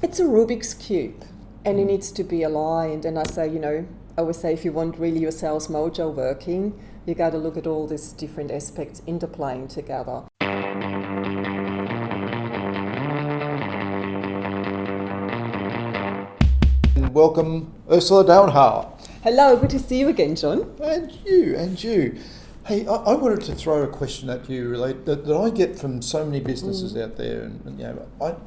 It's a Rubik's Cube, and it needs to be aligned. And I say, I always say, if you want really your sales mojo working, you got to look at all these different aspects interplaying together. Welcome, Ursula Dauenhauer. Hello, good to see you again, John. And you. Hey, I wanted to throw a question at you that I get from so many businesses out there, and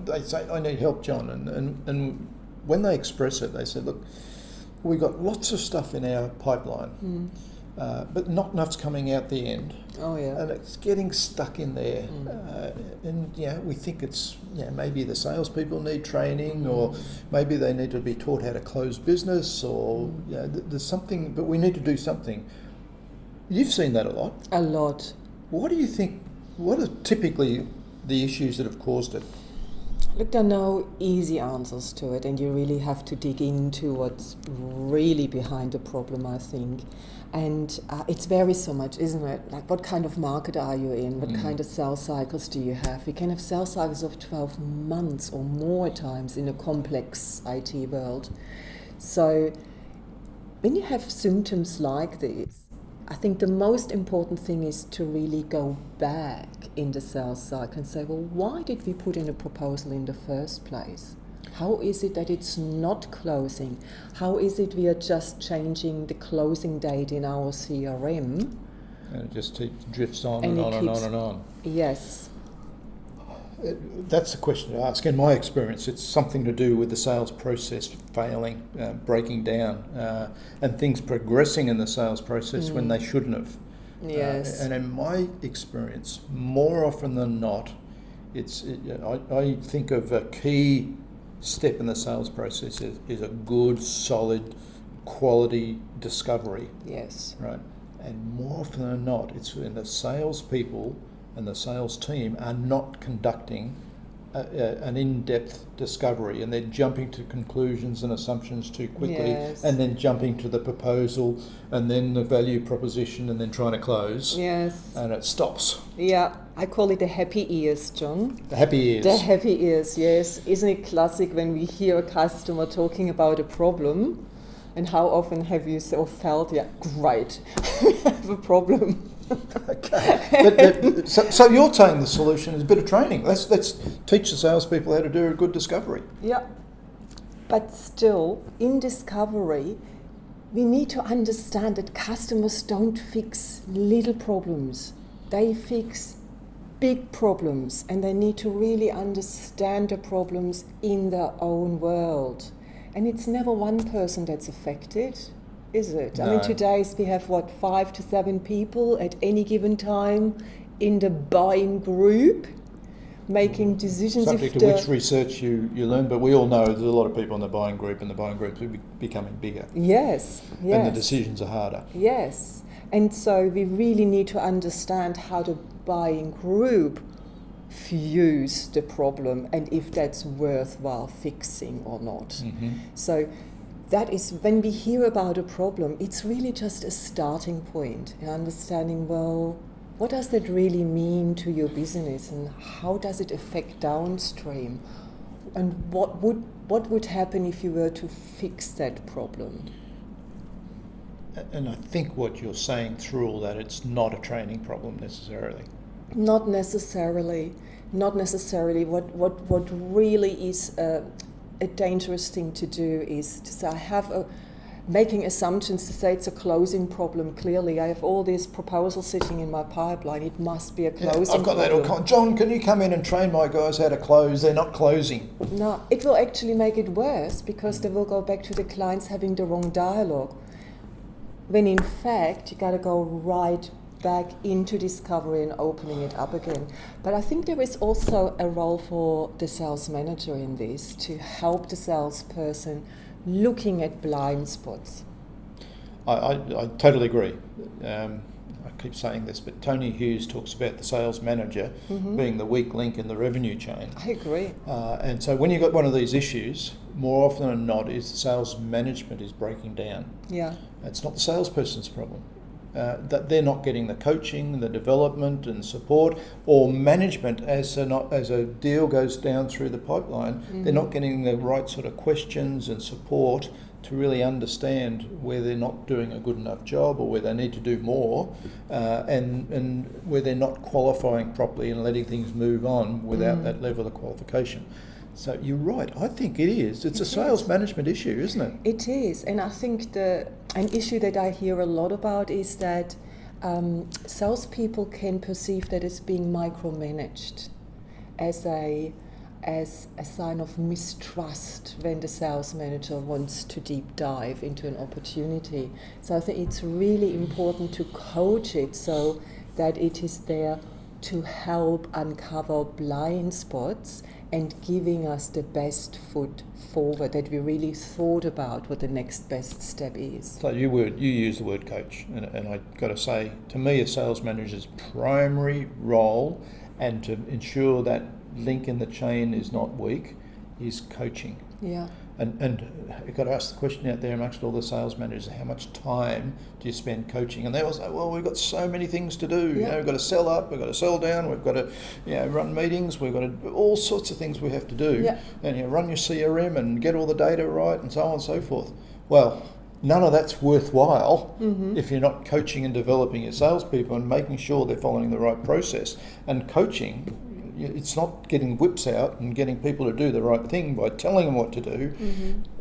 they say, I need help, John, and when they express it, they say, look, we've got lots of stuff in our pipeline, but not enough's coming out the end. Oh yeah. And it's getting stuck in there, and we think it's maybe the salespeople need training, or maybe they need to be taught how to close business, or there's something, but we need to do something. You've seen that a lot. A lot. What do you think? What are typically the issues that have caused it? Look, there are no easy answers to it, and you really have to dig into what's really behind the problem, I think. And it varies so much, isn't it? Like, what kind of market are you in? What kind of sales cycles do you have? We can have sales cycles of 12 months or more at times in a complex IT world. So when you have symptoms like this, I think the most important thing is to really go back in the sales cycle and say, well, why did we put in a proposal in the first place? How is it that it's not closing? How is it we are just changing the closing date in our CRM? And it just drifts on and on and on and on. Yes. That's the question to ask. In my experience, it's something to do with the sales process failing, breaking down, and things progressing in the sales process when they shouldn't have. Yes. And in my experience, more often than not, I think of a key step in the sales process is a good, solid, quality discovery. Yes. Right. And more often than not, it's when the salespeople and the sales team are not conducting an in-depth discovery, and they're jumping to conclusions and assumptions too quickly, and then jumping to the proposal and then the value proposition and then trying to close. Yes. And it stops. Yeah, I call it the happy ears, John. The happy ears. The happy ears, yes. Isn't it classic when we hear a customer talking about a problem? And how often have you so felt, great, we have a problem. Okay. So you're saying the solution is a bit of training. Let's teach the salespeople how to do a good discovery. Yeah. But still, in discovery, we need to understand that customers don't fix little problems. They fix big problems, and they need to really understand the problems in their own world. And it's never one person that's affected, is it? No. I mean, today we have, 5 to 7 people at any given time in the buying group making decisions. Subject to which research you learn, but we all know there's a lot of people in the buying group, and the buying groups are becoming bigger. Yes. And the decisions are harder. Yes. And so we really need to understand how the buying group views the problem and if that's worthwhile fixing or not. Mm-hmm. So that is, when we hear about a problem, it's really just a starting point in understanding, well, what does that really mean to your business, and how does it affect downstream, and what would happen if you were to fix that problem? And I think what you're saying through all that, it's not a training problem necessarily. Not necessarily. What really is a dangerous thing to do is to say, making assumptions to say it's a closing problem. Clearly, I have all these proposals sitting in my pipeline. It must be a closing I've got problem. that. John, can you come in and train my guys how to close? They're not closing. No, it will actually make it worse, because they will go back to the clients having the wrong dialogue. When in fact, you got to go right back into discovery and opening it up again. But I think there is also a role for the sales manager in this, to help the salesperson looking at blind spots. I totally agree. I keep saying this, but Tony Hughes talks about the sales manager being the weak link in the revenue chain. I agree. And so when you've got one of these issues, more often than not, is the sales management is breaking down. Yeah. It's not the salesperson's problem. that they're not getting the coaching, the development and support, or management as a deal goes down through the pipeline, they're not getting the right sort of questions and support to really understand where they're not doing a good enough job or where they need to do more, and where they're not qualifying properly and letting things move on without that level of qualification. So you're right, I think it is. It's a sales management issue, isn't it? It is, and I think an issue that I hear a lot about is that salespeople can perceive that as being micromanaged, as a sign of mistrust when the sales manager wants to deep dive into an opportunity. So I think it's really important to coach it so that it is there to help uncover blind spots and giving us the best foot forward, that we really thought about what the next best step is. So you use the word coach, and I got to say, to me, a sales manager's primary role, and to ensure that link in the chain is not weak, is coaching. Yeah. And you've got to ask the question out there amongst all the sales managers, how much time do you spend coaching? And they all say, well, we've got so many things to do. Yeah. We've got to sell up, we've got to sell down, we've got to run meetings, we've got to all sorts of things we have to do. Yeah. And run your CRM and get all the data right and so on and so forth. Well, none of that's worthwhile if you're not coaching and developing your salespeople and making sure they're following the right process. And coaching, it's not getting whips out and getting people to do the right thing by telling them what to do.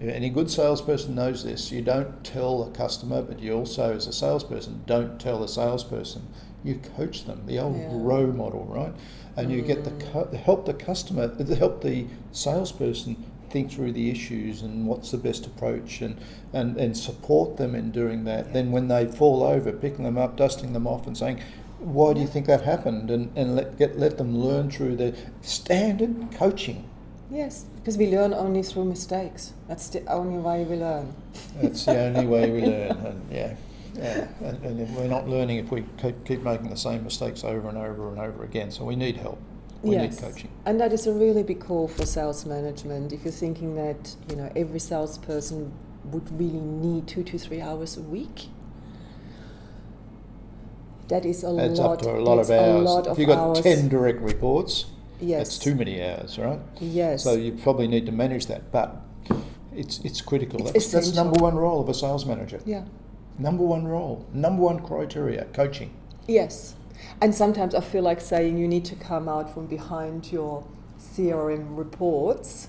Any good salesperson knows this. You don't tell a customer, but you also, as a salesperson, don't tell the salesperson. You coach them, the old grow model, right? And you get help the salesperson think through the issues and what's the best approach, and support them in doing that. Then when they fall over, picking them up, dusting them off and saying, why do you think that happened? And let them learn through the standard coaching. Yes, because we learn only through mistakes. That's the only way we learn. That's the only way we learn. And we're not learning if we keep making the same mistakes over and over and over again. So we need help. We need coaching. And that is a really big call for sales management. If you're thinking that every salesperson would really need 2 to 3 hours a week, that is adds up to a lot of hours. If you've got 10 direct reports, that's too many hours, right? Yes. So you probably need to manage that, but it's critical. It's that's number one role of a sales manager. Yeah. Number one role, number one criteria, coaching. Yes. And sometimes I feel like saying you need to come out from behind your CRM reports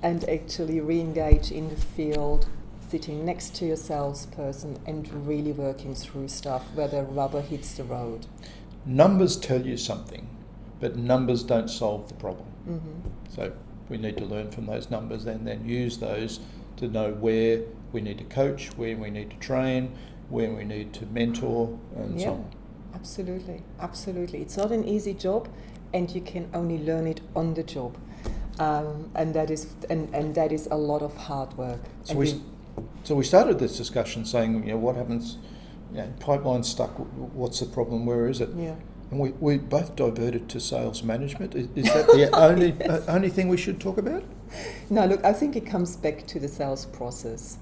and actually re-engage in the field, sitting next to your salesperson and really working through stuff where the rubber hits the road. Numbers tell you something, but numbers don't solve the problem. So we need to learn from those numbers and then use those to know where we need to coach, where we need to train, where we need to mentor, and so on. Absolutely, absolutely. It's not an easy job, and you can only learn it on the job, and that is a lot of hard work. So we started this discussion saying, what happens? Pipeline's stuck. What's the problem? Where is it? Yeah. And we both diverted to sales management. Is that the only thing we should talk about? No, look, I think it comes back to the sales process.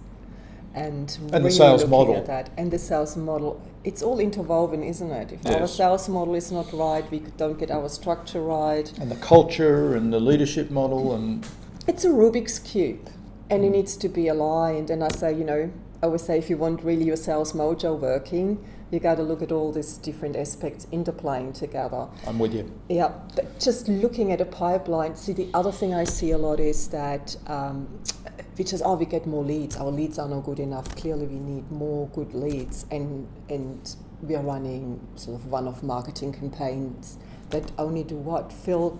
And the sales model. At that. And the sales model, it's all interwoven, isn't it? If our sales model is not right, we don't get our structure right. And the culture and the leadership model. And it's a Rubik's Cube, and it needs to be aligned. And I say, I always say, if you want really your sales mojo working, you got to look at all these different aspects interplaying together. I'm with you. Yeah, but just looking at a pipeline. See, the other thing I see a lot is that we get more leads. Our leads are not good enough. Clearly, we need more good leads, and we are running sort of one-off marketing campaigns that only do what? Fill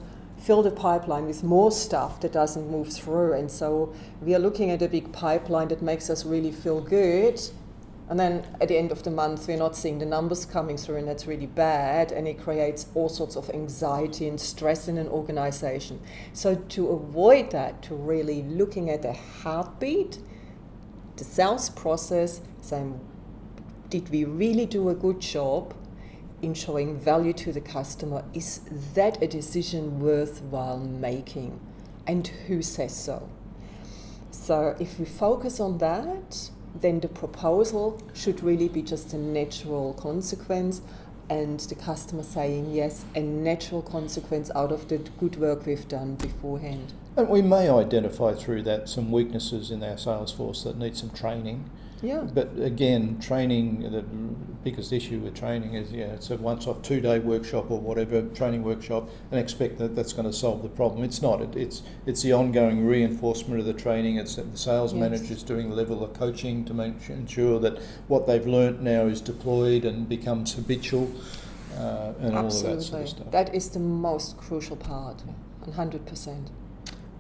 the pipeline with more stuff that doesn't move through. And so we are looking at a big pipeline that makes us really feel good. And then at the end of the month, we're not seeing the numbers coming through, and that's really bad. And it creates all sorts of anxiety and stress in an organization. So to avoid that, to really looking at the heartbeat, the sales process, saying, did we really do a good job in showing value to the customer? Is that a decision worthwhile making? And who says so? So if we focus on that, then the proposal should really be just a natural consequence, and the customer saying yes, a natural consequence out of the good work we've done beforehand. And we may identify through that some weaknesses in our sales force that need some training. Yeah. But again, training, the biggest issue with training is, it's a once-off 2-day workshop or whatever, training workshop, and expect that that's going to solve the problem. It's not. It's the ongoing reinforcement of the training. It's the sales managers doing the level of coaching to ensure that what they've learnt now is deployed and becomes habitual, and all of that sort of stuff. That is the most crucial part, 100%.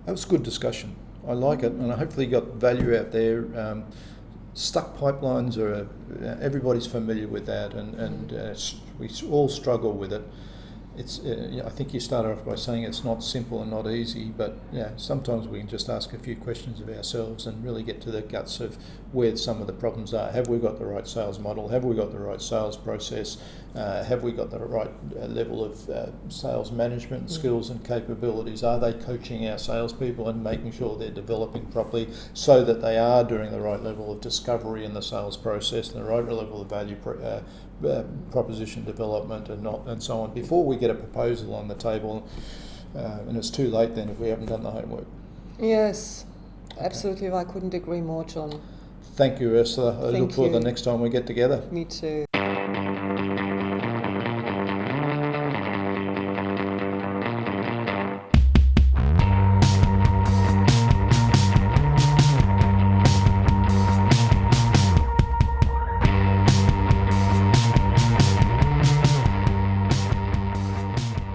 That was a good discussion. I like it, and I hopefully got value out there. Stuck pipelines are, everybody's familiar with that, and we all struggle with it. It's, I think you started off by saying it's not simple and not easy, but sometimes we can just ask a few questions of ourselves and really get to the guts of where some of the problems are. Have we got the right sales model? Have we got the right sales process? Have we got the right level of sales management skills and capabilities? Are they coaching our salespeople and making sure they're developing properly so that they are doing the right level of discovery in the sales process and the right level of value proposition development and so on before we get a proposal on the table, and it's too late then if we haven't done the homework. Yes, absolutely. I couldn't agree more, John. Thank you, Ursula. I look forward to the next time we get together. Me too.